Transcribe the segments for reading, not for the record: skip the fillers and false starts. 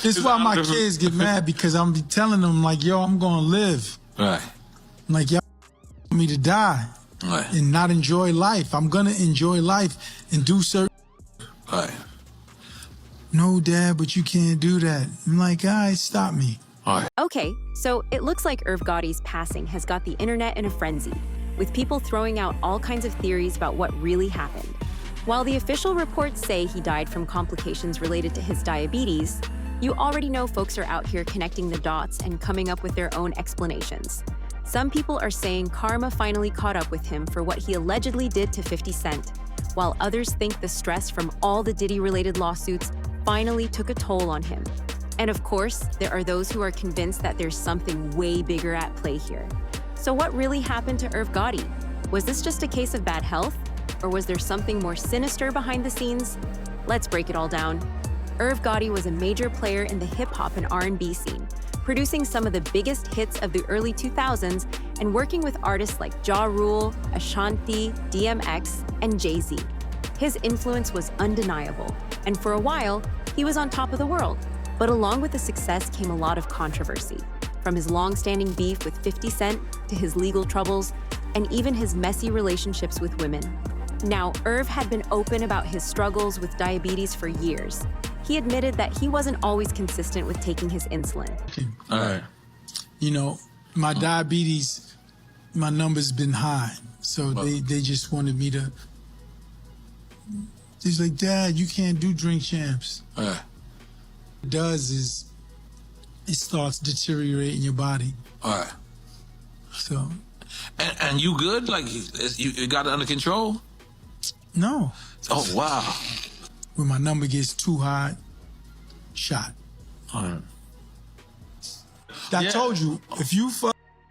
This is why my kids get mad, because I'm be telling them, like, yo, I'm gonna live. Right. I'm like, y'all want me to die. Right. And not enjoy life. I'm gonna enjoy life and do certain. Right. No, Dad, but you can't do that. I'm like, guys, stop me. All right. Okay, so it looks like Irv Gotti's passing has got the internet in a frenzy, with people throwing out all kinds of theories about what really happened. While the official reports say he died from complications related to his diabetes, you already know folks are out here connecting the dots and coming up with their own explanations. Some people are saying karma finally caught up with him for what he allegedly did to 50 Cent, while others think the stress from all the Diddy-related lawsuits finally took a toll on him. And of course, there are those who are convinced that there's something way bigger at play here. So what really happened to Irv Gotti? Was this just a case of bad health? Or was there something more sinister behind the scenes? Let's break it all down. Irv Gotti was a major player in the hip-hop and R&B scene, producing some of the biggest hits of the early 2000s and working with artists like Ja Rule, Ashanti, DMX, and Jay-Z. His influence was undeniable, and for a while, he was on top of the world. But along with the success came a lot of controversy, from his long-standing beef with 50 Cent to his legal troubles, and even his messy relationships with women. Now, Irv had been open about his struggles with diabetes for years. He admitted that he wasn't always consistent with taking his insulin. All right. You know, my diabetes, my number's been high. So they just wanted me to. He's like, Dad, you can't do drink champs. All right. What it does is it starts deteriorating your body. All right. So. And you good? Like, you got it under control? No. Oh, wow. When my number gets too high, shot. All right. I told you, if you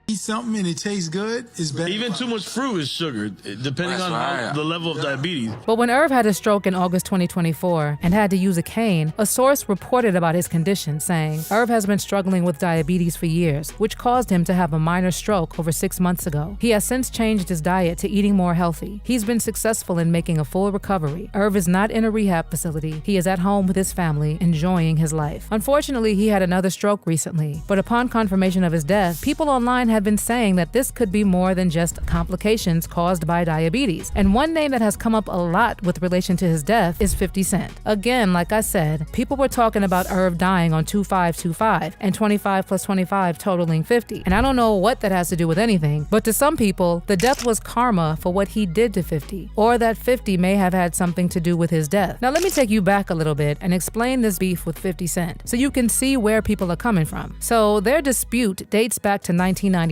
eat something and it tastes good, it's better. Even too much fruit is sugar, depending on the level of diabetes. But when Irv had a stroke in August 2024 and had to use a cane, a source reported about his condition, saying, Irv has been struggling with diabetes for years, which caused him to have a minor stroke over 6 months ago. He has since changed his diet to eating more healthy. He's been successful in making a full recovery. Irv is not in a rehab facility. He is at home with his family, enjoying his life. Unfortunately, he had another stroke recently, but upon confirmation of his death, people online have been saying that this could be more than just complications caused by diabetes. And one name that has come up a lot with relation to his death is 50 Cent. Again, like I said, people were talking about Irv dying on 2525 and 25 plus 25 totaling 50. And I don't know what that has to do with anything, but to some people, the death was karma for what he did to 50, or that 50 may have had something to do with his death. Now let me take you back a little bit and explain this beef with 50 Cent so you can see where people are coming from. So their dispute dates back to 1999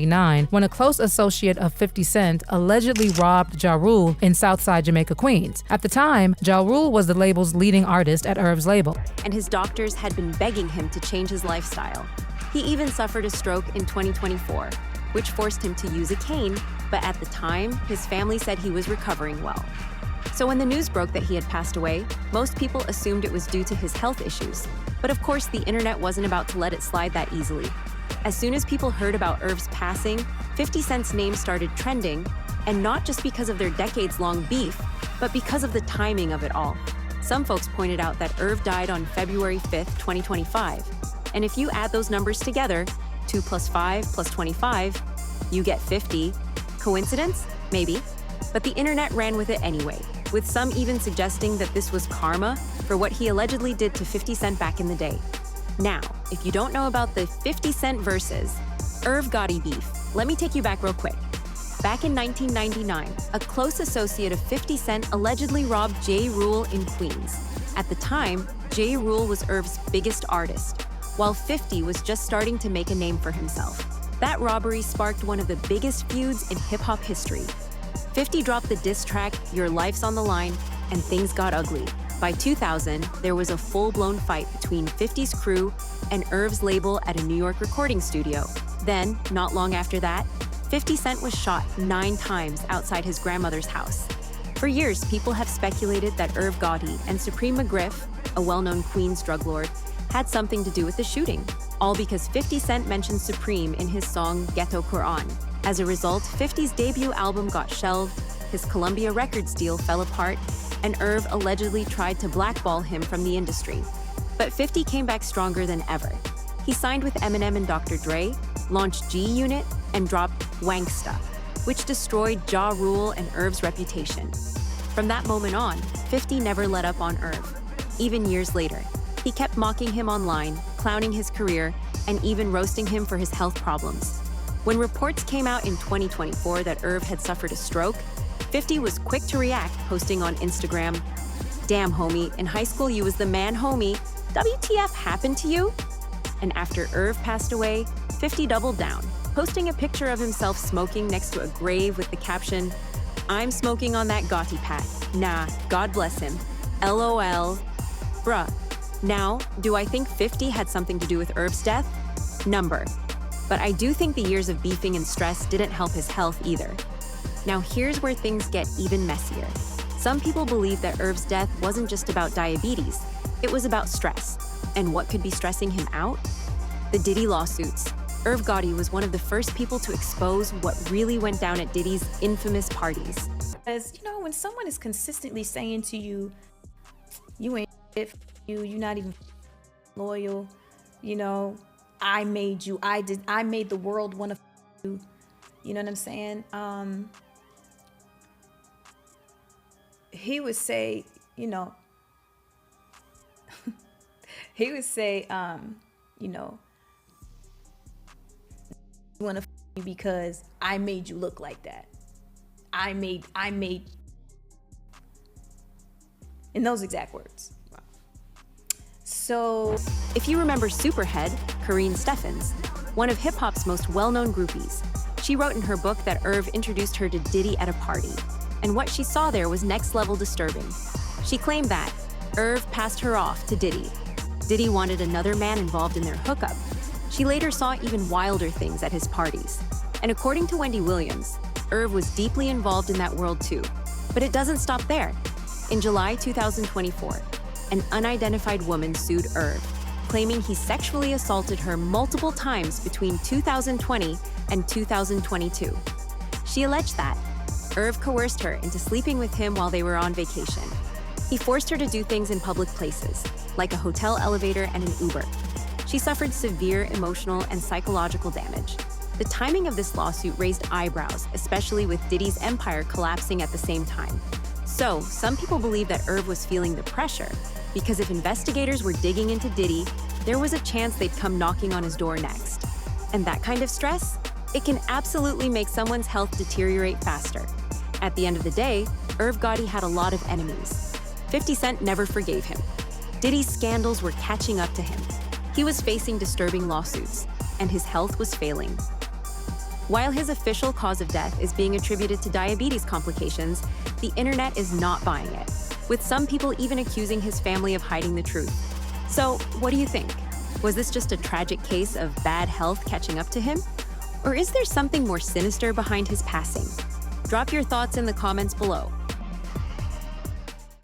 when a close associate of 50 Cent allegedly robbed Ja Rule in Southside Jamaica, Queens. At the time, Ja Rule was the label's leading artist at Irv's label. And his doctors had been begging him to change his lifestyle. He even suffered a stroke in 2024, which forced him to use a cane, but at the time, his family said he was recovering well. So when the news broke that he had passed away, most people assumed it was due to his health issues. But of course, the internet wasn't about to let it slide that easily. As soon as people heard about Irv's passing, 50 Cent's name started trending, and not just because of their decades-long beef, but because of the timing of it all. Some folks pointed out that Irv died on February 5th, 2025. And if you add those numbers together, 2 plus 5 plus 25, you get 50. Coincidence? Maybe. But the internet ran with it anyway, with some even suggesting that this was karma for what he allegedly did to 50 Cent back in the day. Now, if you don't know about the 50 Cent versus Irv Gotti beef, let me take you back real quick. Back in 1999, a close associate of 50 Cent allegedly robbed Ja Rule in Queens. At the time, Ja Rule was Irv's biggest artist, while 50 was just starting to make a name for himself. That robbery sparked one of the biggest feuds in hip-hop history. 50 dropped the diss track, Your Life's on the Line, and things got ugly. By 2000, there was a full-blown fight between 50's crew and Irv's label at a New York recording studio. Then, not long after that, 50 Cent was shot 9 times outside his grandmother's house. For years, people have speculated that Irv Gotti and Supreme McGriff, a well-known Queens drug lord, had something to do with the shooting, all because 50 Cent mentioned Supreme in his song Ghetto Quran. As a result, 50's debut album got shelved, his Columbia Records deal fell apart, and Irv allegedly tried to blackball him from the industry. But 50 came back stronger than ever. He signed with Eminem and Dr. Dre, launched G-Unit, and dropped Wanksta, which destroyed Ja Rule and Irv's reputation. From that moment on, 50 never let up on Irv. Even years later, he kept mocking him online, clowning his career, and even roasting him for his health problems. When reports came out in 2024 that Irv had suffered a stroke, 50 was quick to react, posting on Instagram, "Damn, homie, in high school you was the man, homie. WTF happened to you?" And after Irv passed away, 50 doubled down, posting a picture of himself smoking next to a grave with the caption, "I'm smoking on that Gotti pack. Nah, God bless him. LOL. Bruh. Now, do I think 50 had something to do with Irv's death? Number. But I do think the years of beefing and stress didn't help his health either. Now here's where things get even messier. Some people believe that Irv's death wasn't just about diabetes, it was about stress. And what could be stressing him out? The Diddy lawsuits. Irv Gotti was one of the first people to expose what really went down at Diddy's infamous parties. Because, when someone is consistently saying to you, you ain't it for you, you're not even loyal, I made you, I made the world want to you, you know what I'm saying? He would say, he would say, you want to you because I made you look like that. I made, in those exact words. So, if you remember Superhead, Kareen Steffans, one of hip-hop's most well-known groupies, she wrote in her book that Irv introduced her to Diddy at a party, and what she saw there was next-level disturbing. She claimed that Irv passed her off to Diddy. Diddy wanted another man involved in their hookup. She later saw even wilder things at his parties. And according to Wendy Williams, Irv was deeply involved in that world too. But it doesn't stop there. In July 2024, an unidentified woman sued Irv, claiming he sexually assaulted her multiple times between 2020 and 2022. She alleged that Irv coerced her into sleeping with him while they were on vacation. He forced her to do things in public places, like a hotel elevator and an Uber. She suffered severe emotional and psychological damage. The timing of this lawsuit raised eyebrows, especially with Diddy's empire collapsing at the same time. So, some people believe that Irv was feeling the pressure, because if investigators were digging into Diddy, there was a chance they'd come knocking on his door next. And that kind of stress? It can absolutely make someone's health deteriorate faster. At the end of the day, Irv Gotti had a lot of enemies. 50 Cent never forgave him. Diddy's scandals were catching up to him. He was facing disturbing lawsuits, and his health was failing. While his official cause of death is being attributed to diabetes complications, the internet is not buying it, with some people even accusing his family of hiding the truth. So, what do you think? Was this just a tragic case of bad health catching up to him? Or is there something more sinister behind his passing? Drop your thoughts in the comments below.